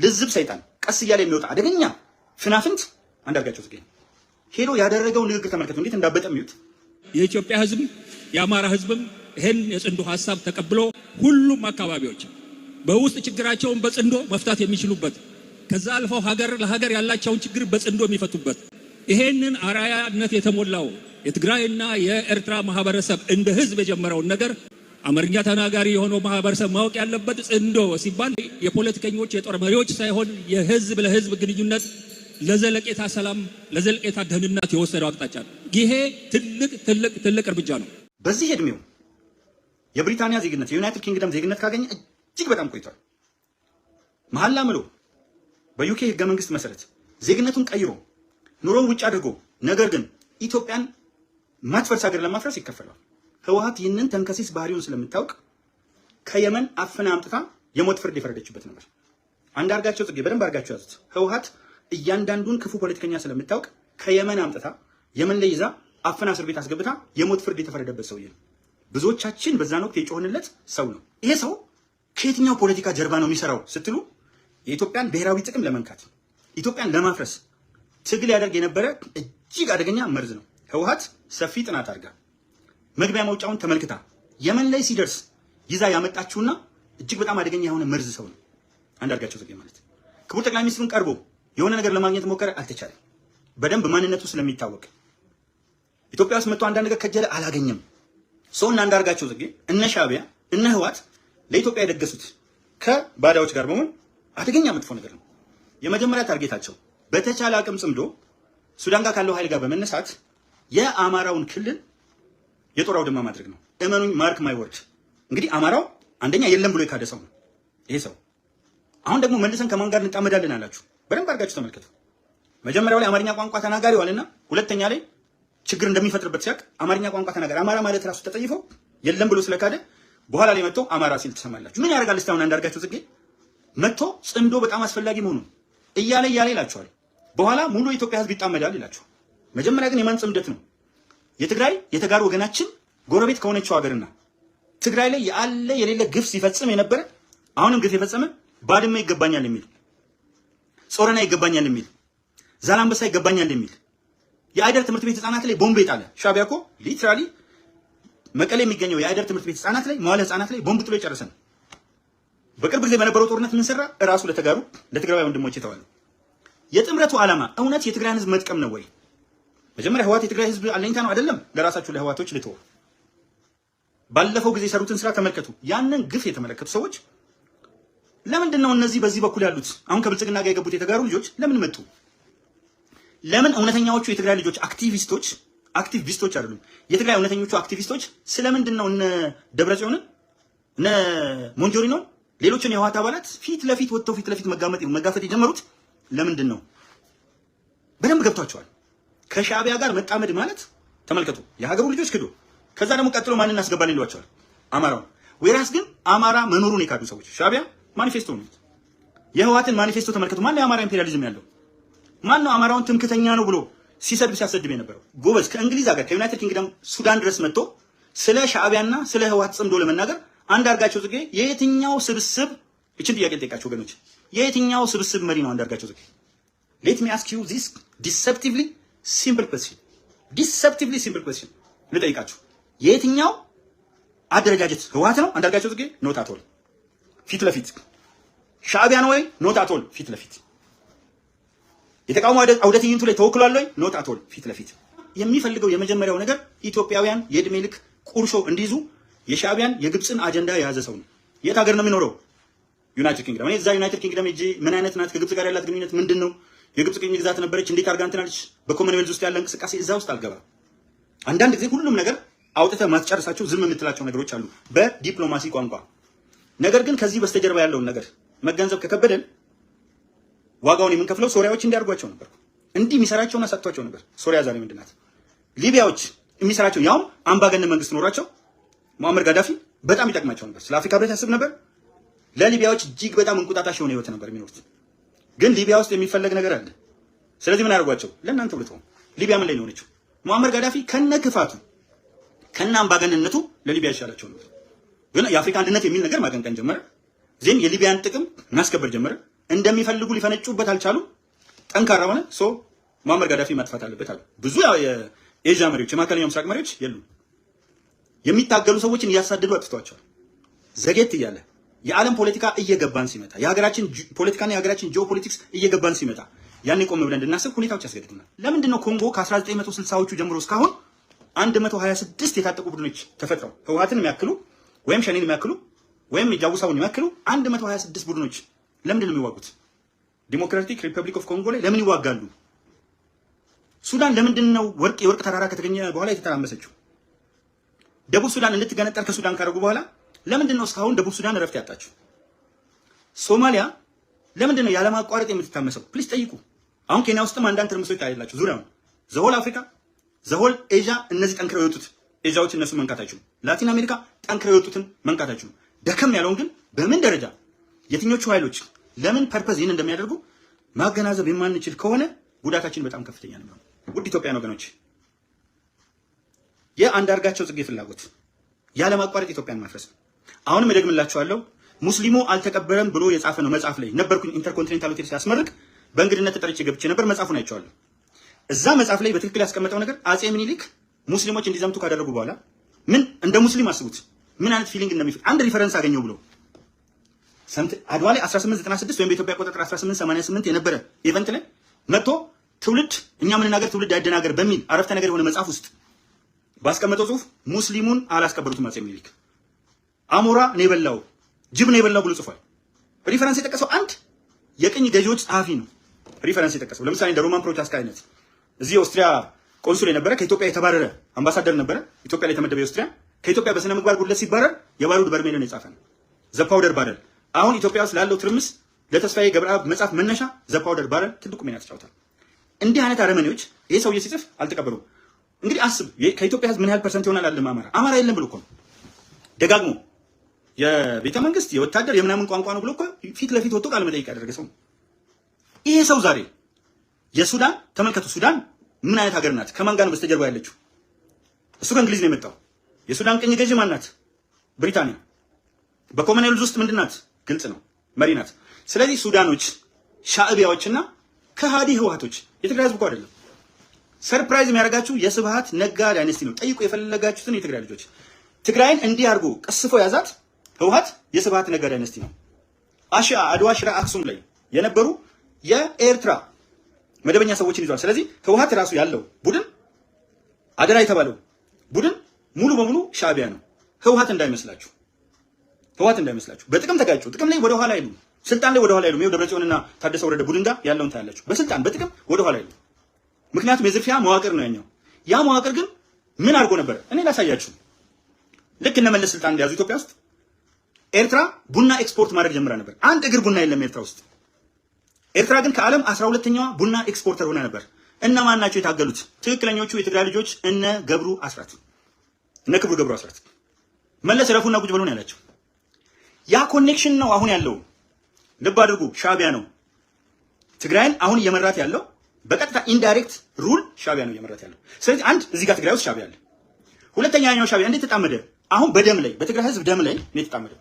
ልዝብ ሰይጣን ቀስ እያለ የሚወጣ አደገኛ ፍናፍንት አንዳርጋቸው ጽጌ ሄዶ ያደረገው ንግግር ተመልከቱ፣ እንዴት እንዳበጠምዩት። የኢትዮጵያ ህዝብ የአማራ ህዝብም ይሄን የጽንዶ ሐሳብ ተቀብሎ ሁሉም አካባቢዎች በውስጥ ችግራቸውን በጽንዶ መፍታት የሚችሉበት ከዛ አልፈው ሀገር ለሀገር ያላቸውን ችግር በጽንዶ የሚፈቱበት ይሄንን አራያነት የተሞላው የትግራይና የኤርትራ ማህበረሰብ እንደ ህዝብ የጀመረውን ነገር አማርኛ ተናጋሪ የሆነው ማህበረሰብ ማወቅ ያለበት ጽንዶ ሲባል የፖለቲከኞች የጦር መሪዎች ሳይሆን የህዝብ ለህዝብ ግንኙነት ለዘለቄታ ሰላም ለዘለቄታ ደህንነት የወሰደው አቅጣጫ ነው። ይሄ ትልቅ እርምጃ ነው። በዚህ እድሜው የብሪታንያ ዜግነት የዩናይትድ ኪንግደም ዜግነት ካገኘ እጅግ በጣም ቆይቷል። መሐላ ምሎ በዩኬ ህገ መንግስት መሰረት ዜግነቱን ቀይሮ ኑሮውን ውጭ አድርጎ ነገር ግን ኢትዮጵያን ማትፈርስ ሀገር ለማፍረስ ይከፈላል። ህወሓት ይህንን ተንከሲስ ባህሪውን ስለምታውቅ ከየመን አፍና አምጥታ የሞት ፍርድ የፈረደችበት ነበር። አንዳርጋቸው ጽጌ በደንብ አድርጋችሁ ያዙት። ህወሓት እያንዳንዱን ክፉ ፖለቲከኛ ስለምታውቅ ከየመን አምጥታ የመን ላይ ይዛ አፍና እስር ቤት አስገብታ የሞት ፍርድ የተፈረደበት ሰውዬ ነው። ብዙዎቻችን በዛን ወቅት የጮህንለት ሰው ነው። ይሄ ሰው ከየትኛው ፖለቲካ ጀርባ ነው የሚሰራው ስትሉ የኢትዮጵያን ብሔራዊ ጥቅም ለመንካት ኢትዮጵያን ለማፍረስ ትግል ያደርግ የነበረ እጅግ አደገኛ መርዝ ነው። ህወሓት ሰፊ ጥናት አድርጋ መግቢያ መውጫውን ተመልክታ የመን ላይ ሲደርስ ይዛ ያመጣችውና እጅግ በጣም አደገኛ የሆነ መርዝ ሰው ነው አንዳርጋቸው ጽጌ ማለት። ክቡር ጠቅላይ ሚኒስትሩን ቀርቦ የሆነ ነገር ለማግኘት ሞከረ፣ አልተቻለም። በደንብ ማንነቱ ስለሚታወቅ ኢትዮጵያ ውስጥ መጥቶ አንዳንድ ነገር ከጀለ አላገኘም። ሰውና አንዳርጋቸው ጽጌ እነ ሻዕቢያ እነ ህወሓት ለኢትዮጵያ የደገሱት ከባዳዎች ጋር በመሆን አደገኛ መጥፎ ነገር ነው። የመጀመሪያ ታርጌታቸው በተቻለ አቅም ጽምዶ ሱዳን ጋር ካለው ኃይል ጋር በመነሳት የአማራውን ክልል የጦር አውድማ ማድረግ ነው። እመኑኝ፣ ማርክ ማይ ወርድ። እንግዲህ አማራው አንደኛ የለም ብሎ የካደ ሰው ነው ይሄ ሰው። አሁን ደግሞ መልሰን ከማን ጋር እንጣመዳለን አላችሁ። በደንብ አድርጋችሁ ተመልከቱ። መጀመሪያው ላይ አማርኛ ቋንቋ ተናጋሪ ዋለና ሁለተኛ ላይ ችግር እንደሚፈጥርበት ሲያቅ አማርኛ ቋንቋ ተናጋሪ አማራ ማለት ራሱ ተጠይፈው የለም ብሎ ስለካደ በኋላ ላይ መጥቶ አማራ ሲል ትሰማላችሁ። ምን ያደርጋል? እስካሁን አንዳርጋቸው ጽጌ መጥቶ ጽምዶ በጣም አስፈላጊ መሆኑን እያለ ይላችኋል። በኋላ ሙሉ የኢትዮጵያ ህዝብ ይጣመዳል ይላችኋል። መጀመሪያ ግን የማን ጽምደት ነው? የትግራይ የተጋሩ ወገናችን ጎረቤት ከሆነችው ሀገርና ትግራይ ላይ ያለ የሌለ ግፍ ሲፈጽም የነበረ አሁንም ግፍ የፈጸመ ባድመ ይገባኛል የሚል ጾረና ይገባኛል የሚል ዛላምበሳ ይገባኛል የሚል የአይደር ትምህርት ቤት ህፃናት ላይ ቦምብ የጣለ ሻዕቢያ እኮ ሊትራሊ መቀሌ የሚገኘው የአይደር ትምህርት ቤት ህፃናት ላይ መዋለ ህፃናት ላይ ቦምብ ጥሎ የጨረሰ ነው። በቅርብ ጊዜ በነበረው ጦርነት ምን ሰራ? እራሱ ለተጋሩ ለትግራይ ወንድሞች የተባለው የጥምረቱ ዓላማ እውነት የትግራይን ህዝብ መጥቀም ነው ወይ? መጀመሪያ ህወሓት የትግራይ ህዝብ አለኝታ ነው አይደለም? ለራሳችሁ ለህወሓቶች ልተው። ባለፈው ጊዜ የሰሩትን ስራ ተመልከቱ። ያንን ግፍ የተመለከቱ ሰዎች ለምንድን ነው እነዚህ በዚህ በኩል ያሉት አሁን ከብልጽግና ጋር የገቡት የተጋሩ ልጆች ለምን መጡ? ለምን እውነተኛዎቹ የትግራይ ልጆች አክቲቪስቶች አይደሉም? የትግራይ እውነተኞቹ አክቲቪስቶች ስለምንድን ነው እነ ደብረጽዮንን እነ ሞንጆሪኖን ሌሎችን የህወሓት አባላት ፊት ለፊት ወጥተው ፊት ለፊት መጋፈጥ የጀመሩት ለምንድን ነው? በደንብ ገብቷቸዋል። ከሻዕቢያ ጋር መጣመድ ማለት ተመልከቱ፣ የሀገሩ ልጆች ክዶ ከዛ ደግሞ ቀጥሎ ማንን እናስገባለን ይሏቸዋል? አማራው። ወይራስ ግን አማራ መኖሩን የካዱ ሰዎች ሻዕቢያ ማኒፌስቶ ነው። የህወሓትን ማኒፌስቶ ተመልከቱ። ማን ነው የአማራ ኢምፔሪያሊዝም ያለው? ማን ነው አማራውን ትምክተኛ ነው ብሎ ሲሰድብ ሲያሰድብ የነበረው? ጎበዝ ከእንግሊዝ ሀገር ከዩናይትድ ኪንግደም ሱዳን ድረስ መጥቶ ስለ ሻዕቢያና ስለ ህወሓት ጽምዶ ለመናገር አንዳርጋቸው ጽጌ የየትኛው ስብስብ እችን ጥያቄ ልጠይቃችሁ ወገኖች፣ የየትኛው ስብስብ መሪ ነው አንዳርጋቸው ጽጌ? ሌት ሚ አስክ ዩ ዚስ ዲሰፕቲቭሊ ሲምፕል ኩዌስችን ልጠይቃችሁ። የየትኛው አደረጃጀት ህወሓት ነው አንዳርጋቸው ጽጌ? ኖት አት ኦል ፊት ለፊት። ሻዕቢያ ነው ወይ? ኖት አት ኦል ፊት ለፊት። የተቃውሞ አውደ ትዕይንቱ ላይ ተወክሏል ወይ? ኖት አት ኦል ፊት ለፊት። የሚፈልገው የመጀመሪያው ነገር ኢትዮጵያውያን የእድሜ ልክ ቁርሾ እንዲይዙ የሻዕቢያን የግብፅን አጀንዳ የያዘ ሰው ነው። የት ሀገር ነው የሚኖረው? ዩናይትድ ኪንግደም። እኔ እዛ ዩናይትድ ኪንግደም ሄጄ ምን አይነት ናት ከግብፅ ጋር ያላት ግንኙነት ምንድን ነው? የግብፅ ቅኝ ግዛት ነበረች እንዴት አድርጋ እንትን አለች? በኮመንዌልዝ ውስጥ ያለ እንቅስቃሴ እዛ ውስጥ አልገባም። አንዳንድ ጊዜ ሁሉም ነገር አውጥተህ ማስጨርሳቸው ዝም የምትላቸው ነገሮች አሉ በዲፕሎማሲ ቋንቋ። ነገር ግን ከዚህ በስተጀርባ ያለውን ነገር መገንዘብ ከከበደን ዋጋውን የምንከፍለው ሶሪያዎች እንዲያርጓቸው ነበር። እንዲህ የሚሰራቸውና ሰጥቷቸው ነበር። ሶሪያ ዛሬ ምንድን ናት? ሊቢያዎች የሚሰራቸው ያውም አምባገነን መንግስት ኖሯቸው ሙአመር ጋዳፊ በጣም ይጠቅማቸው ነበር። ስለ አፍሪካ ህብረት ያስብ ነበር። ለሊቢያዎች እጅግ በጣም እንቁጣጣሽ የሆነ ህይወት ነበር የሚኖሩት። ግን ሊቢያ ውስጥ የሚፈለግ ነገር አለ። ስለዚህ ምን አደረጓቸው? ለእናንተ ብልተው ሊቢያ ምን ላይ ነው የሆነችው? ሙአመር ጋዳፊ ከነ ክፋቱ ከነ አምባገነንነቱ ለሊቢያ ይሻላቸው ነበር። ግን የአፍሪካ አንድነት የሚል ነገር ማቀንቀን ጀመረ። ዜን የሊቢያን ጥቅም ማስከበር ጀመረ። እንደሚፈልጉ ሊፈነጩበት አልቻሉም። ጠንካራ ሆነ። ሶ ሙአመር ጋዳፊ ማጥፋት አለበት አሉ። ብዙ የኤዥያ መሪዎች፣ የመካከለኛው ምስራቅ መሪዎች የሉም። የሚታገሉ ሰዎችን እያሳደዱ አጥፍተዋቸዋል። ዘጌት እያለ የዓለም ፖለቲካ እየገባን ሲመጣ የሀገራችን ፖለቲካና የሀገራችን ጂኦፖለቲክስ እየገባን ሲመጣ ያኔ ቆም ብለን እንድናስብ ሁኔታዎች ያስገድዱናል። ለምንድን ነው ኮንጎ ከ1960ዎቹ ጀምሮ እስካሁን 126 የታጠቁ ቡድኖች ተፈጥረው ህወሓትን የሚያክሉ ወይም ሸኔን የሚያክሉ ወይም ጃውሳውን የሚያክሉ 126 ቡድኖች ለምንድን ነው የሚዋጉት? ዲሞክራቲክ ሪፐብሊክ ኦፍ ኮንጎ ላይ ለምን ይዋጋሉ? ሱዳን ለምንድን ነው የወርቅ ተራራ ከተገኘ በኋላ የተተራመሰችው? ደቡብ ሱዳን እንድትገነጠል ከሱዳን ካደረጉ በኋላ ለምንድን ነው እስካሁን ደቡብ ሱዳን እረፍት ያጣችው? ሶማሊያ ለምንድን ነው ያለማቋረጥ የምትታመሰው? ፕሊስ ጠይቁ። አሁን ኬንያ ውስጥም አንዳንድ ትርምሶች ታያላችሁ። ዙሪያውን ዘሆል አፍሪካ ዘሆል ኤዥያ እነዚህ ጠንክረው የወጡት ኤዥያዎች እነሱ መንካት አይችሉም። ላቲን አሜሪካ ጠንክረው የወጡትን መንካት አይችሉም። ደከም ያለውን ግን በምን ደረጃ የትኞቹ ኃይሎች ለምን ፐርፐዝ ይህን እንደሚያደርጉ ማገናዘብ የማንችል ከሆነ ጉዳታችን በጣም ከፍተኛ ነው። ውድ ኢትዮጵያውያን ወገኖች የአንዳርጋቸው ጽጌ ፍላጎት ያለማቋረጥ ኢትዮጵያን ማፍረስ ነው። አሁንም እደግምላችኋለሁ፣ ሙስሊሙ አልተቀበረም ብሎ የጻፈ ነው። መጽሐፍ ላይ ነበርኩኝ። ኢንተርኮንቲኔንታል ሆቴል ሲያስመርቅ በእንግድነት ተጠርቼ ገብቼ ነበር። መጽሐፉን አይቼዋለሁ። እዛ መጽሐፍ ላይ በትክክል ያስቀመጠው ነገር አጼ ምኒልክ ሙስሊሞች እንዲዘምቱ ካደረጉ በኋላ ምን እንደ ሙስሊም አስቡት ምን አይነት ፊሊንግ እንደሚፈጥር አንድ ሪፈረንስ አገኘው ብሎ አድዋ ላይ 1896 ወይም በኢትዮጵያ አቆጣጠር 1888 የነበረ ኢቨንት ላይ መጥቶ ትውልድ እኛ ምንናገር ትውልድ አይደናገር በሚል አረፍተ ነገር የሆነ መጽሐፍ ውስጥ ባስቀመጠው ጽሁፍ ሙስሊሙን አላስቀበሉትም። አጼ ምኒልክ አሞራ ነው የበላው ጅብ ነው የበላው ብሎ ጽፏል። ሪፈረንስ የጠቀሰው አንድ የቅኝ ገዢዎች ጸሐፊ ነው ሪፈረንስ የጠቀሰው። ለምሳሌ እንደ ሮማን ፕሮቻስካ አይነት እዚህ ኦስትሪያ ቆንሱል የነበረ ከኢትዮጵያ የተባረረ አምባሳደር ነበረ። ኢትዮጵያ ላይ የተመደበ ኦስትሪያ ከኢትዮጵያ በስነ ምግባር ጉድለት ሲባረር የባሩድ በርሜልን የጻፈ ነው። ዘ ፓውደር ባረል አሁን ኢትዮጵያ ውስጥ ላለው ትርምስ ለተስፋዬ ገብረአብ መጽሐፍ መነሻ ዘ ፓውደር ባረል ትልቁ ሚና ተጫውቷል። እንዲህ አይነት አረመኔዎች ይሄ ሰውዬ ሲጽፍ አልተቀበሉም። እንግዲህ አስብ ከኢትዮጵያ ህዝብ ምን ያህል ፐርሰንት ይሆናል አለ አማራ የለም ብሎ እኮ ነው ደጋግሞ የቤተ መንግስት የወታደር የምናምን ቋንቋ ነው ብሎ እኮ ፊት ለፊት ወጥቶ ቃል መጠይቅ ያደረገ ሰው። ይሄ ሰው ዛሬ የሱዳን ተመልከቱ፣ ሱዳን ምን አይነት ሀገር ናት? ከማን ጋር ነው በስተጀርባ ያለችው? እሱ ከእንግሊዝ ነው የመጣው። የሱዳን ቅኝ ገዢ ማን ናት? ብሪታንያ። በኮመንዌልዝ ውስጥ ምንድን ናት? ግልጽ ነው፣ መሪ ናት። ስለዚህ ሱዳኖች ሻዕቢያዎችና ከሃዲ ህወሓቶች የትግራይ ህዝብ እኮ አይደለም። ሰርፕራይዝ የሚያደርጋችሁ የስብሃት ነጋ ዳይነስቲ ነው። ጠይቁ የፈለጋችሁትን የትግራይ ልጆች። ትግራይን እንዲህ አድርጎ ቀስፎ ያዛት ህወሓት የስብሃት ነጋ ዳይነስቲ ነው። አድዋ፣ ሽራ፣ አክሱም ላይ የነበሩ የኤርትራ መደበኛ ሰዎችን ይዟል። ስለዚህ ህወሓት ራሱ ያለው ቡድን አደራ የተባለው ቡድን ሙሉ በሙሉ ሻዕቢያ ነው። ህወሓት እንዳይመስላችሁ፣ ህወሓት እንዳይመስላችሁ። በጥቅም ተጋጩ። ጥቅም ላይ ወደ ኋላ አይሉ፣ ስልጣን ላይ ወደ ኋላ አይሉ። ይኸው ደብረጽዮንና ታደሰ ወረደ ቡድን ጋር ያለውን ታያላችሁ። በስልጣን በጥቅም ወደ ኋላ አይሉ። ምክንያቱም የዝርፊያ መዋቅር ነው ያኛው። ያ መዋቅር ግን ምን አድርጎ ነበር? እኔ ላሳያችሁ። ልክ እነ መለስ ስልጣን እንደያዙ ኢትዮጵያ ውስጥ ኤርትራ ቡና ኤክስፖርት ማድረግ ጀምራ ነበር። አንድ እግር ቡና የለም ኤርትራ ውስጥ። ኤርትራ ግን ከዓለም 12ኛዋ ቡና ኤክስፖርተር ሆና ነበር። እነማን ናቸው የታገሉት? ትክክለኞቹ የትግራይ ልጆች እነ ገብሩ አስራት፣ እነ ክብሩ ገብሩ አስራት። መለስ ረፉና ቁጭ ብሎ ነው ያላቸው። ያ ኮኔክሽን ነው አሁን ያለው። ልብ አድርጉ፣ ሻዕቢያ ነው ትግራይን አሁን እየመራት ያለው። በቀጥታ ኢንዳይሬክት ሩል ሻዕቢያ ነው እየመራት ያለው። ስለዚህ አንድ እዚህ ጋር ትግራይ ውስጥ ሻዕቢያ አለ። ሁለተኛው ሻዕቢያ እንዴት ተጣመደ? አሁን በደም ላይ በትግራይ ህዝብ ደም ላይ ነው የተጣመደው።